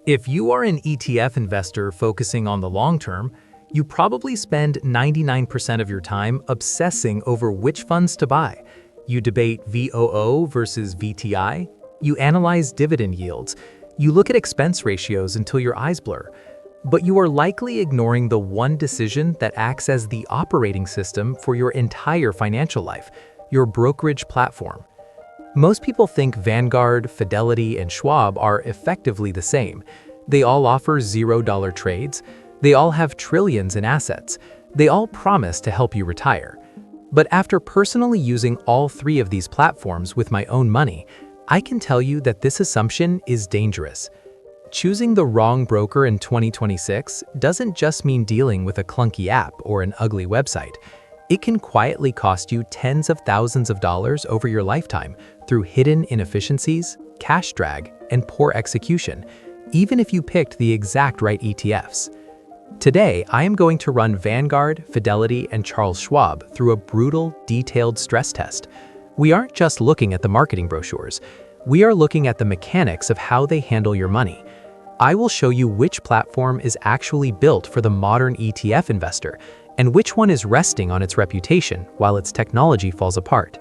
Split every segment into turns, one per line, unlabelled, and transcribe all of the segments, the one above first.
If you are an ETF investor focusing on the long term, you probably spend 99% of your time obsessing over which funds to buy. You debate VOO versus VTI, you analyze dividend yields, you look at expense ratios until your eyes blur. But you are likely ignoring the one decision that acts as the operating system for your entire financial life, your brokerage platform. Most people think Vanguard, Fidelity, and Schwab are effectively the same. They all offer $0 trades. They all have trillions in assets. They all promise to help you retire. But after personally using all three of these platforms with my own money, I can tell you that this assumption is dangerous. Choosing the wrong broker in 2026 doesn't just mean dealing with a clunky app or an ugly website. It can quietly cost you tens of thousands of dollars over your lifetime through hidden inefficiencies, cash drag, and poor execution, even if you picked the exact right ETFs. Today, I am going to run Vanguard, Fidelity, and Charles Schwab through a brutal, detailed stress test. We aren't just looking at the marketing brochures. We are looking at the mechanics of how they handle your money. I will show you which platform is actually built for the modern ETF investor and which one is resting on its reputation while its technology falls apart.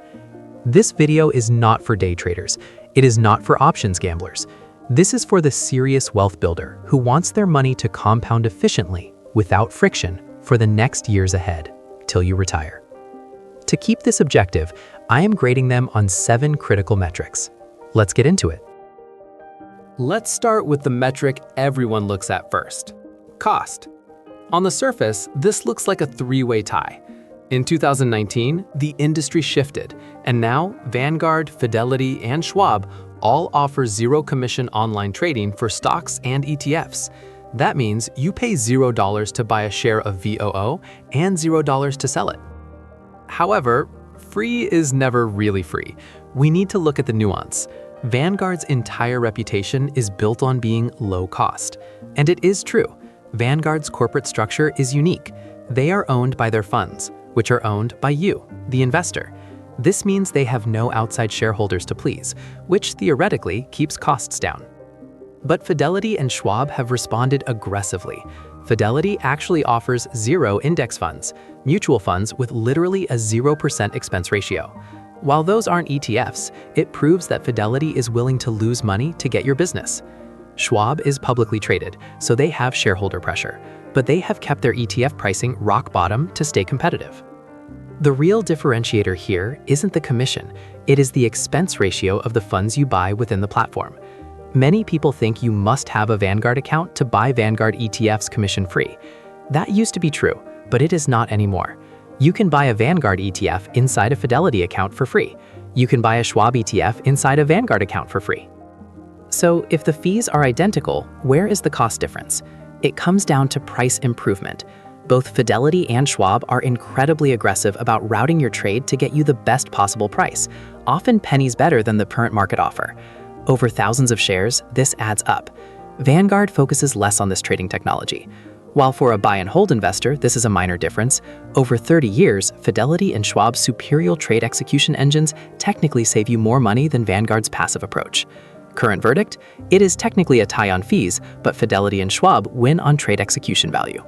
This video is not for day traders. It is not for options gamblers. This is for the serious wealth builder who wants their money to compound efficiently, without friction, for the next years ahead, till you retire. To keep this objective, I am grading them on 7 critical metrics. Let's get into it.
Let's start with the metric everyone looks at first: cost. On the surface, this looks like a three-way tie. In 2019, the industry shifted, and now Vanguard, Fidelity, and Schwab all offer zero commission online trading for stocks and ETFs. That means you pay $0 to buy a share of VOO and $0 to sell it. However, free is never really free. We need to look at the nuance. Vanguard's entire reputation is built on being low cost. And it is true. Vanguard's corporate structure is unique. They are owned by their funds, which are owned by you, the investor. This means they have no outside shareholders to please, which theoretically keeps costs down. But Fidelity and Schwab have responded aggressively. Fidelity actually offers 0 index funds, mutual funds with literally a 0% expense ratio. While those aren't ETFs, it proves that Fidelity is willing to lose money to get your business. Schwab is publicly traded, so they have shareholder pressure, but they have kept their ETF pricing rock bottom to stay competitive. The real differentiator here isn't the commission, it is the expense ratio of the funds you buy within the platform. Many people think you must have a Vanguard account to buy Vanguard ETFs commission-free. That used to be true, but it is not anymore. You can buy a Vanguard ETF inside a Fidelity account for free. You can buy a Schwab ETF inside a Vanguard account for free. So if the fees are identical, where is the cost difference? It comes down to price improvement. Both Fidelity and Schwab are incredibly aggressive about routing your trade to get you the best possible price, often pennies better than the current market offer. Over thousands of shares, this adds up. Vanguard focuses less on this trading technology. While for a buy and hold investor, this is a minor difference, over 30 years, Fidelity and Schwab's superior trade execution engines technically save you more money than Vanguard's passive approach. Current verdict? It is technically a tie on fees, but Fidelity and Schwab win on trade execution value.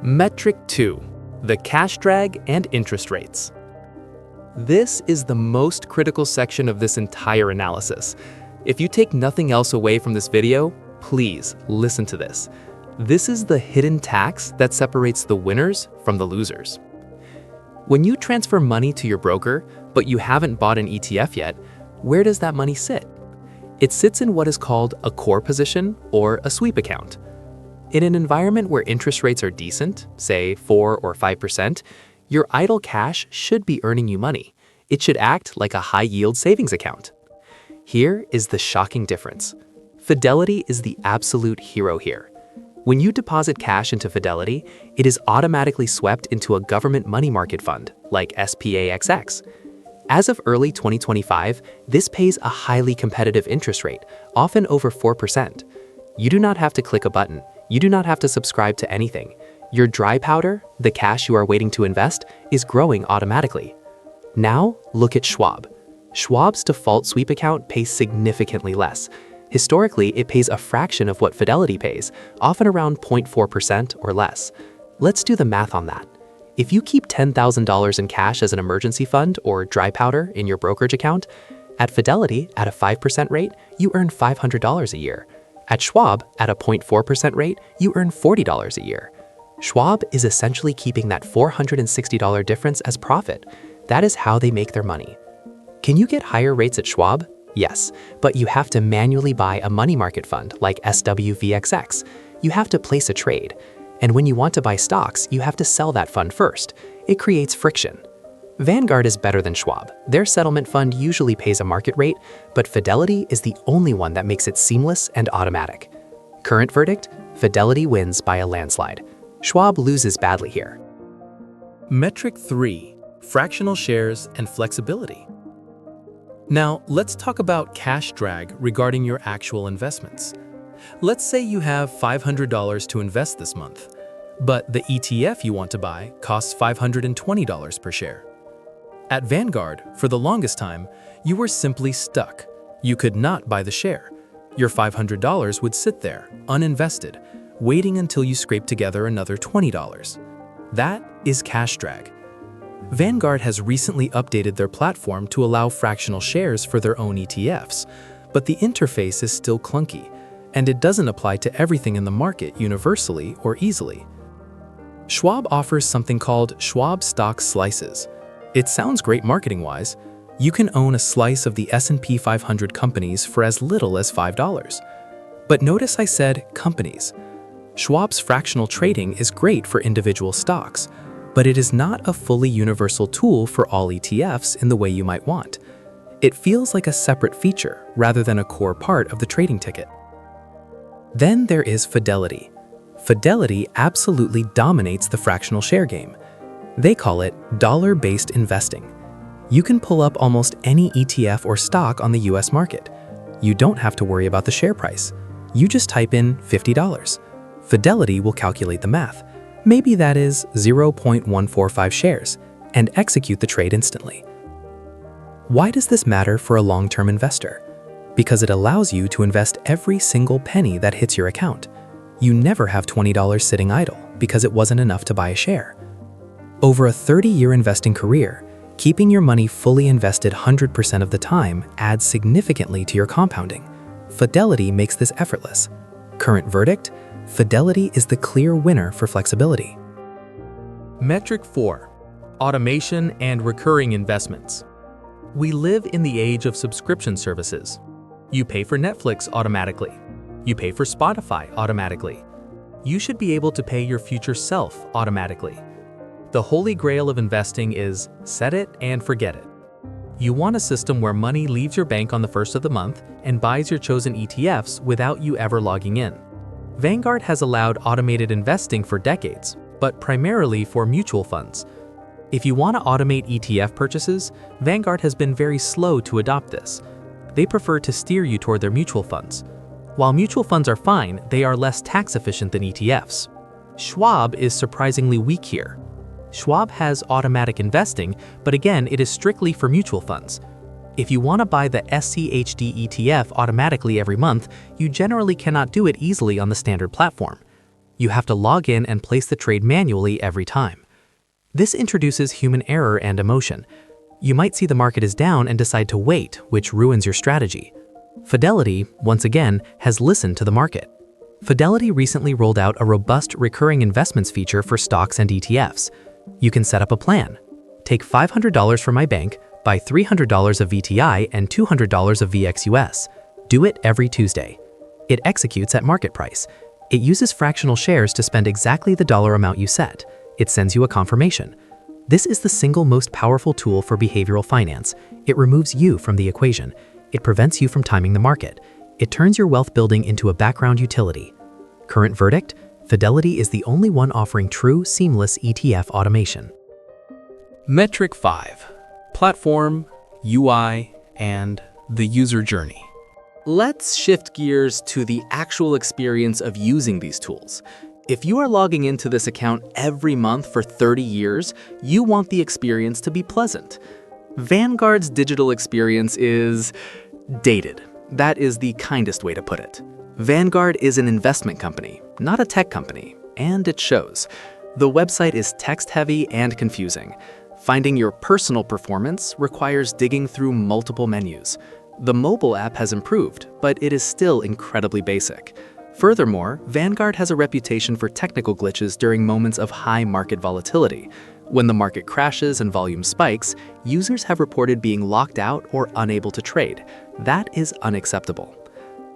Metric 2: the cash drag and interest rates. This is the most critical section of this entire analysis. If you take nothing else away from this video, please listen to this. This is the hidden tax that separates the winners from the losers. When you transfer money to your broker, but you haven't bought an ETF yet, where does that money sit? It sits in what is called a core position or a sweep account. In an environment where interest rates are decent, say 4 or 5%, your idle cash should be earning you money. It should act like a high-yield savings account. Here is the shocking difference. Fidelity is the absolute hero here. When you deposit cash into Fidelity, it is automatically swept into a government money market fund, like SPAXX. As of early 2025, this pays a highly competitive interest rate, often over 4%. You do not have to click a button. You do not have to subscribe to anything. Your dry powder, the cash you are waiting to invest, is growing automatically. Now, look at Schwab. Schwab's default sweep account pays significantly less. Historically, it pays a fraction of what Fidelity pays, often around 0.4% or less. Let's do the math on that. If you keep $10,000 in cash as an emergency fund or dry powder in your brokerage account, at Fidelity, at a 5% rate, you earn $500 a year. At Schwab, at a 0.4% rate, you earn $40 a year. Schwab is essentially keeping that $460 difference as profit. That is how they make their money. Can you get higher rates at Schwab? Yes, but you have to manually buy a money market fund like SWVXX. You have to place a trade. And when you want to buy stocks, you have to sell that fund first. It creates friction. Vanguard is better than Schwab. Their settlement fund usually pays a market rate, but Fidelity is the only one that makes it seamless and automatic. Current verdict? Fidelity wins by a landslide. Schwab loses badly here.
Metric 3. Fractional shares and flexibility. Now, let's talk about cash drag regarding your actual investments. Let's say you have $500 to invest this month, but the ETF you want to buy costs $520 per share. At Vanguard, for the longest time, you were simply stuck. You could not buy the share. Your $500 would sit there, uninvested, waiting until you scrape together another $20. That is cash drag. Vanguard has recently updated their platform to allow fractional shares for their own ETFs, but the interface is still clunky, and it doesn't apply to everything in the market universally or easily. Schwab offers something called Schwab Stock Slices. It sounds great marketing-wise. You can own a slice of the S&P 500 companies for as little as $5. But notice I said companies. Schwab's fractional trading is great for individual stocks, but it is not a fully universal tool for all ETFs in the way you might want. It feels like a separate feature rather than a core part of the trading ticket. Then there is Fidelity. Fidelity absolutely dominates the fractional share game. They call it dollar-based investing. You can pull up almost any ETF or stock on the US market. You don't have to worry about the share price. You just type in $50. Fidelity will calculate the math. Maybe that is 0.145 shares, and execute the trade instantly. Why does this matter for a long-term investor? Because it allows you to invest every single penny that hits your account. You never have $20 sitting idle because it wasn't enough to buy a share. Over a 30-year investing career, keeping your money fully invested 100% of the time adds significantly to your compounding. Fidelity makes this effortless. Current verdict? Fidelity is the clear winner for flexibility. Metric 4. Automation and recurring investments. We live in the age of subscription services. You pay for Netflix automatically. You pay for Spotify automatically. You should be able to pay your future self automatically. The holy grail of investing is set it and forget it. You want a system where money leaves your bank on the first of the month and buys your chosen ETFs without you ever logging in. Vanguard has allowed automated investing for decades, but primarily for mutual funds. If you want to automate ETF purchases, Vanguard has been very slow to adopt this. They prefer to steer you toward their mutual funds. While mutual funds are fine, they are less tax efficient than ETFs. Schwab is surprisingly weak here. Schwab has automatic investing, but again, it is strictly for mutual funds. If you want to buy the SCHD ETF automatically every month, you generally cannot do it easily on the standard platform. You have to log in and place the trade manually every time. This introduces human error and emotion. You might see the market is down and decide to wait, which ruins your strategy. Fidelity, once again, has listened to the market. Fidelity recently rolled out a robust recurring investments feature for stocks and ETFs. You can set up a plan. Take $500 from my bank, buy $300 of VTI and $200 of VXUS. Do it every Tuesday. It executes at market price. It uses fractional shares to spend exactly the dollar amount you set. It sends you a confirmation. This is the single most powerful tool for behavioral finance. It removes you from the equation. It prevents you from timing the market. It turns your wealth building into a background utility. Current verdict? Fidelity is the only one offering true, seamless ETF automation. Metric 5. Platform, UI, and the user journey. Let's shift gears to the actual experience of using these tools. If you are logging into this account every month for 30 years, you want the experience to be pleasant. Vanguard's digital experience is dated.
That is the kindest way to put it. Vanguard is an investment company, not a tech company, and it shows. The website is text-heavy and confusing. Finding your personal performance requires digging through multiple menus. The mobile app has improved, but it is still incredibly basic. Furthermore, Vanguard has a reputation for technical glitches during moments of high market volatility. When the market crashes and volume spikes, users have reported being locked out or unable to trade. That is unacceptable.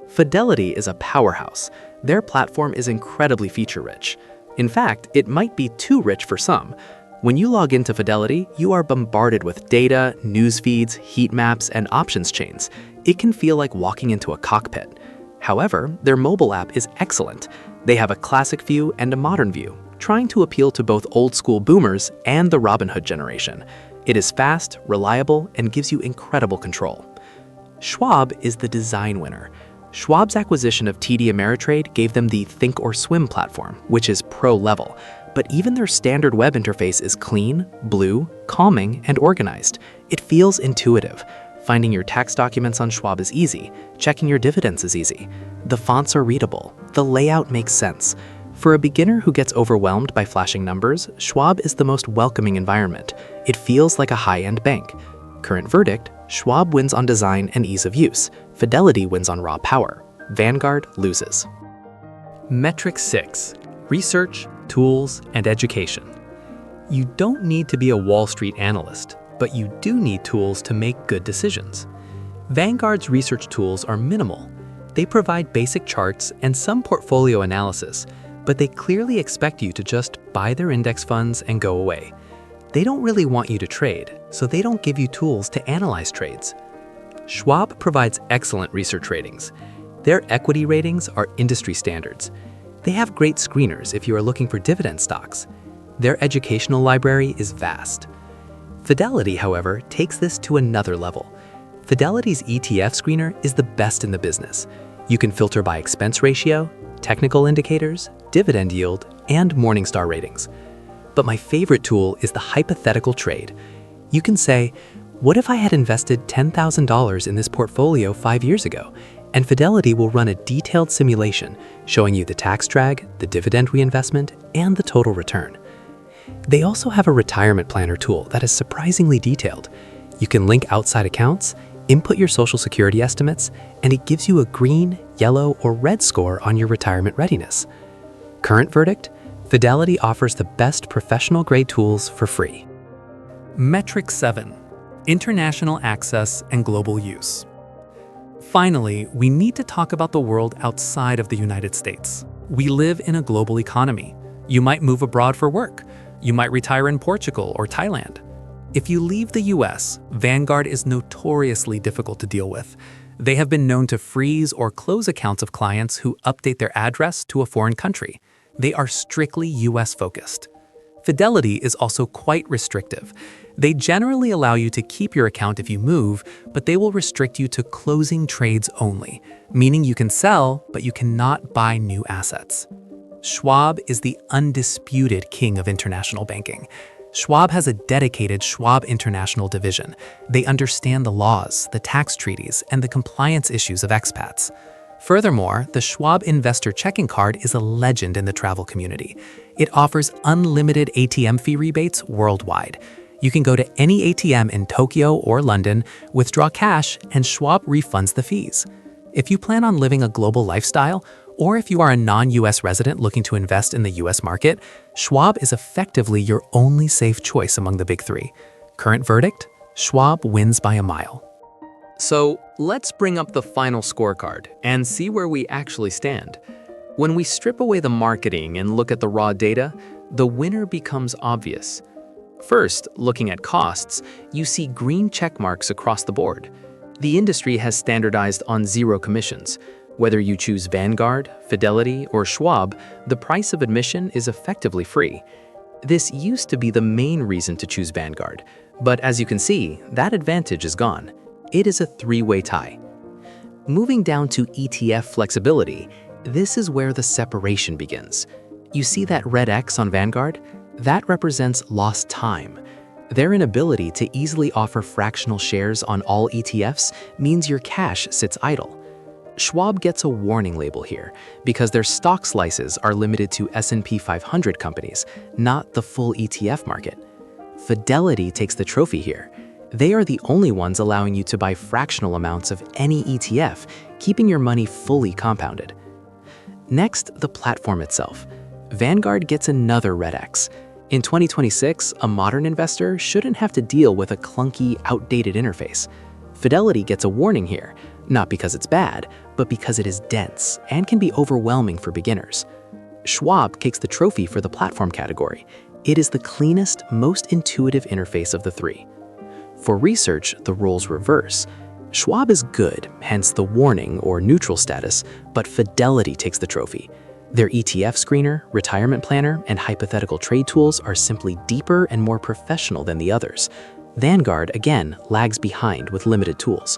Fidelity is a powerhouse. Their platform is incredibly feature-rich. In fact, it might be too rich for some. When you log into Fidelity, you are bombarded with data, news feeds, heat maps, and options chains. It can feel like walking into a cockpit. However, their mobile app is excellent. They have a classic view and a modern view, trying to appeal to both old-school boomers and the Robinhood generation. It is fast, reliable, and gives you incredible control. Schwab is the design winner. Schwab's acquisition of TD Ameritrade gave them the Think or Swim platform, which is pro-level. But even their standard web interface is clean, blue, calming, and organized. It feels intuitive. Finding your tax documents on Schwab is easy. Checking your dividends is easy. The fonts are readable. The layout makes sense. For a beginner who gets overwhelmed by flashing numbers, Schwab is the most welcoming environment. It feels like a high-end bank. Current verdict, Schwab wins on design and ease of use. Fidelity wins on raw power. Vanguard loses.
Metric 6. Research, tools, and education. You don't need to be a Wall Street analyst, but you do need tools to make good decisions. Vanguard's research tools are minimal. They provide basic charts and some portfolio analysis, but they clearly expect you to just buy their index funds and go away. They don't really want you to trade, so they don't give you tools to analyze trades. Schwab provides excellent research ratings. Their equity ratings are industry standards. They have great screeners if you are looking for dividend stocks. Their educational library is vast. Fidelity, however, takes this to another level. Fidelity's ETF screener is the best in the business. You can filter by expense ratio, technical indicators, dividend yield, and Morningstar ratings. But my favorite tool is the hypothetical trade. You can say, what if I had invested $10,000 in this portfolio 5 years ago? And Fidelity will run a detailed simulation showing you the tax drag, the dividend reinvestment, and the total return. They also have a retirement planner tool that is surprisingly detailed. You can link outside accounts, input your Social Security estimates, and it gives you a green, yellow, or red score on your retirement readiness. Current verdict? Fidelity offers the best professional-grade tools for free. Metric 7. International access and global use. Finally, we need to talk about the world outside of the United States. We live in a global economy. You might move abroad for work. You might retire in Portugal or Thailand. If you leave the US, Vanguard is notoriously difficult to deal with. They have been known to freeze or close accounts of clients who update their address to a foreign country. They are strictly US-focused. Fidelity is also quite restrictive. They generally allow you to keep your account if you move, but they will restrict you to closing trades only, meaning you can sell, but you cannot buy new assets. Schwab is the undisputed king of international banking. Schwab has a dedicated Schwab International division. They understand the laws, the tax treaties, and the compliance issues of expats. Furthermore, the Schwab Investor Checking Card is a legend in the travel community. It offers unlimited ATM fee rebates worldwide. You can go to any ATM in Tokyo or London, withdraw cash, and Schwab refunds the fees. If you plan on living a global lifestyle, or if you are a non-US resident looking to invest in the US market, Schwab is effectively your only safe choice among the big three. Current verdict? Schwab wins by a mile. So let's bring up the final scorecard and see where we actually stand. When we strip away the marketing and look at the raw data, the winner becomes obvious. First, looking at costs, you see green check marks across the board. The industry has standardized on zero commissions. Whether you choose Vanguard, Fidelity, or Schwab, the price of admission is effectively free. This used to be the main reason to choose Vanguard, but as you can see, that advantage is gone. It is a three-way tie. Moving down to ETF flexibility, this is where the separation begins. You see that red X on Vanguard? That represents lost time. Their inability to easily offer fractional shares on all ETFs means your cash sits idle.
Schwab gets a warning label here because their stock slices are limited to S&P 500 companies, not the full ETF market. Fidelity takes the trophy here. They are the only ones allowing you to buy fractional amounts of any ETF, keeping your money fully compounded. Next, the platform itself. Vanguard gets another red X. In 2026, a modern investor shouldn't have to deal with a clunky, outdated interface. Fidelity gets a warning here, not because it's bad, but because it is dense and can be overwhelming for beginners. Schwab takes the trophy for the platform category. It is the cleanest, most intuitive interface of the three. For research, the roles reverse. Schwab is good, hence the warning or neutral status, but Fidelity takes the trophy. Their ETF screener, retirement planner, and hypothetical trade tools are simply deeper and more professional than the others. Vanguard, again, lags behind with limited tools.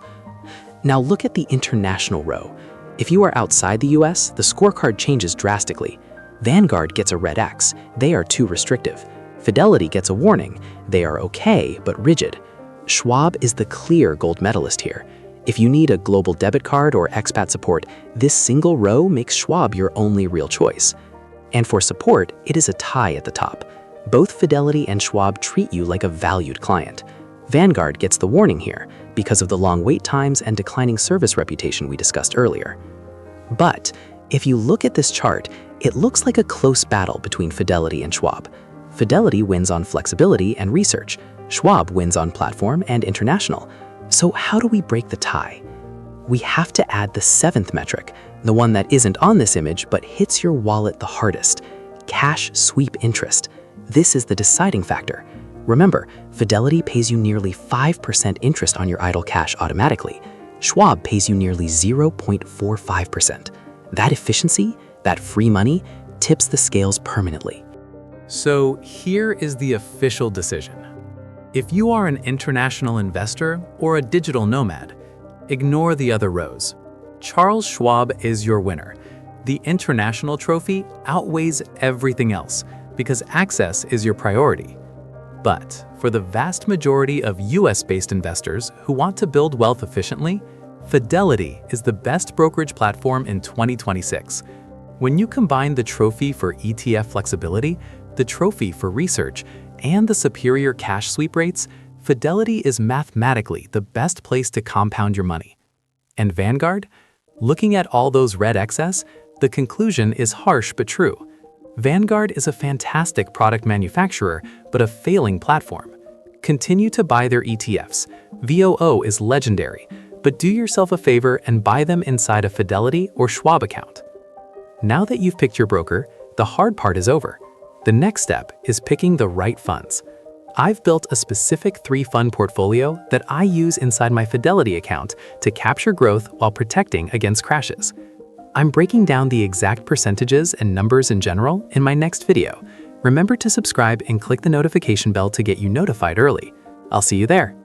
Now look at the international row. If you are outside the US, the scorecard changes drastically. Vanguard gets a red X. They are too restrictive. Fidelity gets a warning. They are okay, but rigid. Schwab is the clear gold medalist here. If you need a global debit card or expat support, this single row makes Schwab your only real choice. And for support, it is a tie at the top. Both Fidelity and Schwab treat you like a valued client. Vanguard gets the warning here because of the long wait times and declining service reputation we discussed earlier. But if you look at this chart, it looks like a close battle between Fidelity and Schwab. Fidelity wins on flexibility and research. Schwab wins on platform and international. So how do we break the tie? We have to add the seventh metric, the one that isn't on this image but hits your wallet the hardest: cash sweep interest. This is the deciding factor. Remember, Fidelity pays you nearly 5% interest on your idle cash automatically. Schwab pays you nearly 0.45%. That efficiency, that free money, tips the scales permanently.
So here is the official decision. If you are an international investor or a digital nomad, ignore the other rows. Charles Schwab is your winner. The international trophy outweighs everything else because access is your priority. But for the vast majority of US-based investors who want to build wealth efficiently, Fidelity is the best brokerage platform in 2026. When you combine the trophy for ETF flexibility, the trophy for research, and the superior cash sweep rates, Fidelity is mathematically the best place to compound your money. And Vanguard? Looking at all those red X's, the conclusion is harsh but true. Vanguard is a fantastic product manufacturer, but a failing platform. Continue to buy their ETFs. VOO is legendary, but do yourself a favor and buy them inside a Fidelity or Schwab account. Now that you've picked your broker, the hard part is over. The next step is picking the right funds. I've built a specific 3-fund portfolio that I use inside my Fidelity account to capture growth while protecting against crashes. I'm breaking down the exact percentages and numbers in general in my next video. Remember to subscribe and click the notification bell to get you notified early. I'll see you there.